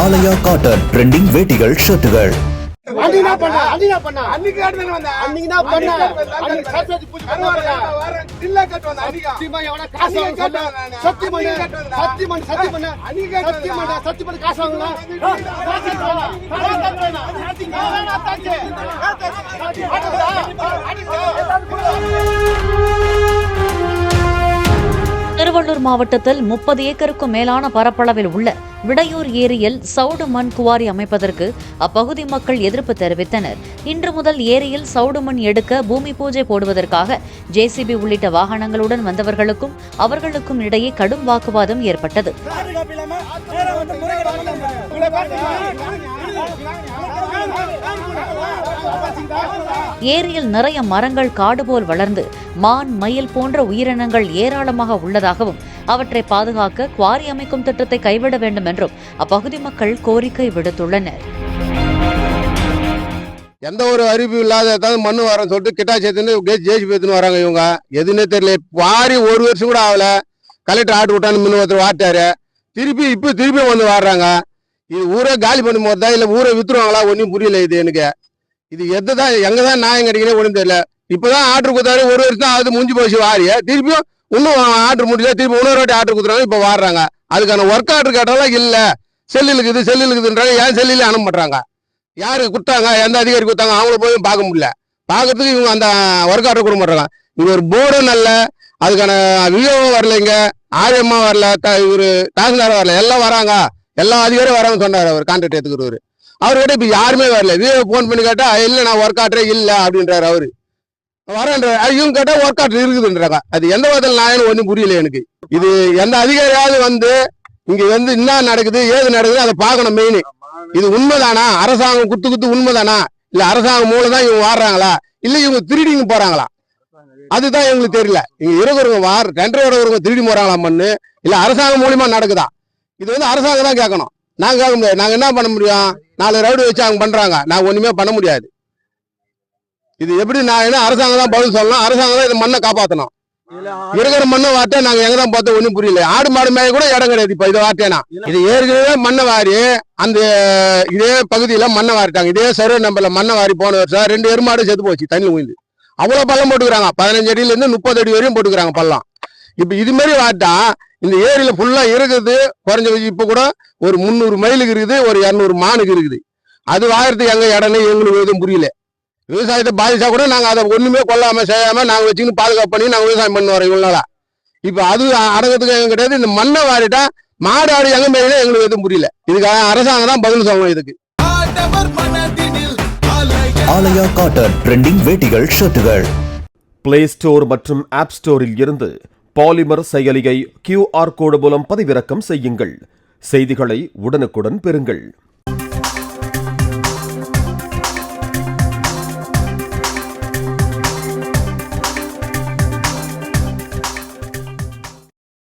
ஆலயா cotton trending வேட்டிகள் ஷர்ட்டுகள். Tiruvallur மாவட்டத்தில் 30 ஏக்கருக்கும் மேலான பரப்பளவில் உள்ள விடையூர் ஏரியில் சவுடு மண் குவாரி அமைப்பதற்கு அப்பகுதி மக்கள் எதிர்ப்பு தெரிவித்தனர். இன்று முதல் ஏரியில் சவுடு மண் எடுக்க பூமி பூஜை போடுவதற்காக ஜேசிபி உள்ளிட்ட வாகனங்களுடன் வந்தவர்களுக்கும் அவர்களுக்கும் இடையே கடும் வாக்குவாதம் ஏற்பட்டது. ஏரியில் நிறைய மரங்கள் காடு போல் வளர்ந்து மான், மயில் போன்ற உயிரினங்கள் ஏராளமாக உள்ளதாகவும் அவற்றை பாதுகாக்க குவாரி அமைக்கும் திட்டத்தை கைவிட வேண்டும் என்றும் அப்பகுதி மக்கள் கோரிக்கை விடுத்துள்ளனர். எந்த ஒரு அறிவு இல்லாத மண்ணு வரன்னு சொல்லிட்டு கிட்டாச்சேத்துன்னு ஜேசிபி எடுத்துன்னு வராங்க. இவங்க எதுன்னே தெரியல. குவாரி ஒரு வருஷம் கூட ஆகல. கலெக்டர் ஆட்டு விட்டான்னு முன்ன ஒருத்தர் வாட்டாரு. திருப்பி வந்து வாடுறாங்க. இது ஊரே காலி பண்ணும் போது தான், இல்லை ஊரை வித்துருவாங்களா ஒன்றும் புரியல. இது எனக்கு இது எதுதான் எங்கதான் நியாயம் கிடைக்கணும் ஒன்றும் தெரியல. இப்பதான் ஆர்டர் கொடுத்தாரு, ஒரு வருஷம் அது முடிஞ்சு போச்சு வாரிய. திருப்பியும் இன்னும் ஆர்டர் முடியல, திருப்பி இன்னொரு வாட்டி ஆர்டர் கொடுத்துறாங்க. இப்ப வாடுறாங்க. அதுக்கான ஒர்க் ஆர்டர் கேட்டாலும் இல்ல, செல்லில் இருக்குதுன்றாங்க. ஏன் செல்லில அனுப்ப மாட்டாங்க? யாரு கொடுத்தாங்க, எந்த அதிகாரி கொடுத்தாங்க, அவங்கள போய் பார்க்க முடியல. பார்க்கறதுக்கு இவங்க அந்த ஒர்க் ஆர்டர் கொடுக்க மாட்டாங்க. இவங்க ஒரு போர்டும் நல்ல, அதுக்கான விஓவும் வரலைங்க, ஆரியம்மா வரல, இவரு தாசில்தார் வரல, எல்லாம் வராங்க, எல்லா அதிகாரியும் வராங்க சொன்னார். அவர் கான்ட்ராக்ட் எடுத்துக்கிறவர் அவர்கிட்ட இப்ப யாருமே வரல. விஓ போன் பண்ணி கேட்டா இல்ல நான் ஒர்க் ஆர்டரே இல்ல அப்படின்றாரு. அவரு வரன்ற இவங்க கேட்டா ஒர்க் ஆர்டர் இருக்குதுன்றாங்க. அது எந்த விதத்தில் நான் ஒன்றும் புரியல எனக்கு. இது எந்த அதிகாரியாவது வந்து இங்க வந்து என்ன நடக்குது ஏது நடக்குது அதை பார்க்கணும். மெயின் இது உண்மைதானா? அரசாங்கம் குத்து உண்மைதானா? இல்ல அரசாங்கம் மூலதான் இவங்க வாடுறாங்களா, இல்ல இவங்க திருடிங்க போறாங்களா? அதுதான் எங்களுக்கு தெரியல. இங்க இருக்கிறவங்க ரெண்டரை திருடி போறாங்களா மண்ணு, இல்ல அரசாங்கம் மூலியமா நடக்குதா? இது வந்து அரசாங்கம் தான் கேட்கணும். நாங்க கேட்க முடியாது. நாங்க என்ன பண்ண முடியும்? 4 ரவுடி வச்சு அவங்க பண்றாங்க, நாங்க ஒண்ணுமே பண்ண முடியாது. இது எப்படி? நான் என்ன அரசாங்கம் தான் பதில் சொல்லணும். அரசாங்கம் தான் இந்த மண்ணை காப்பாற்றணும். இருக்கிற மண்ணை வார்த்தை நாங்க எங்க தான் பார்த்தோம் ஒன்றும் புரியல. ஆடு மாடு மேய கூட இடம் கிடையாது. இப்ப இதை வார்த்தேனா இது ஏற்கனவே மண்ணை வாரி அந்த இதே பகுதியில மண்ணை வாரிட்டாங்க. இதே சர்வே நம்பர்ல மண்ணை வாரி போன வருஷம் 2 எருமாடு செத்து போச்சு தண்ணி ஊந்து. அவ்வளவு பள்ளம் போட்டுக்கிறாங்க. 15 அடியில இருந்து 30 அடி வரையும் போட்டுக்கிறாங்க பள்ளம். இப்ப இது மாதிரி வாட்டா இந்த ஏரியில ஃபுல்லா இருக்குது. குறைஞ்ச இப்ப கூட ஒரு 300 மைலுக்கு இருக்குது, ஒரு 200 மானுக்கு இருக்குது. அது வாயறதுக்கு எங்க இடம்னு எங்களுக்கு எதுவும் புரியல. விவசாயத்தை பாதிச்சா கூட நாங்க அதை ஒண்ணுமே கொல்லாம செய்யாம நாங்க வச்சுக்கிட்டு பாதுகாப்பு பண்ணி நாங்க விவசாயம் பண்ணி வரோம் இவ்வளவு நாளா. இப்ப அது அடங்கிறதுக்கு எங்க கிடையாது. இந்த மண்ணை வாரிட்டா மாடு ஆடு எங்க மேலே எங்களுக்கு எதுவும் புரியல. இதுக்காக அரசாங்கம் தான் பதில் சொல்லணும். இதுக்கு ஆலயா காட்டன் ட்ரெண்டிங் வேட்டிகள் ஷர்ட்டுகள். பிளே ஸ்டோர் மற்றும் ஆப் ஸ்டோரில் இருந்து பாலிமர் செயலியை QR கோடு மூலம் பதிவிறக்கம் செய்யுங்கள். செய்திகளை உடனுக்குடன் பெறுங்கள்.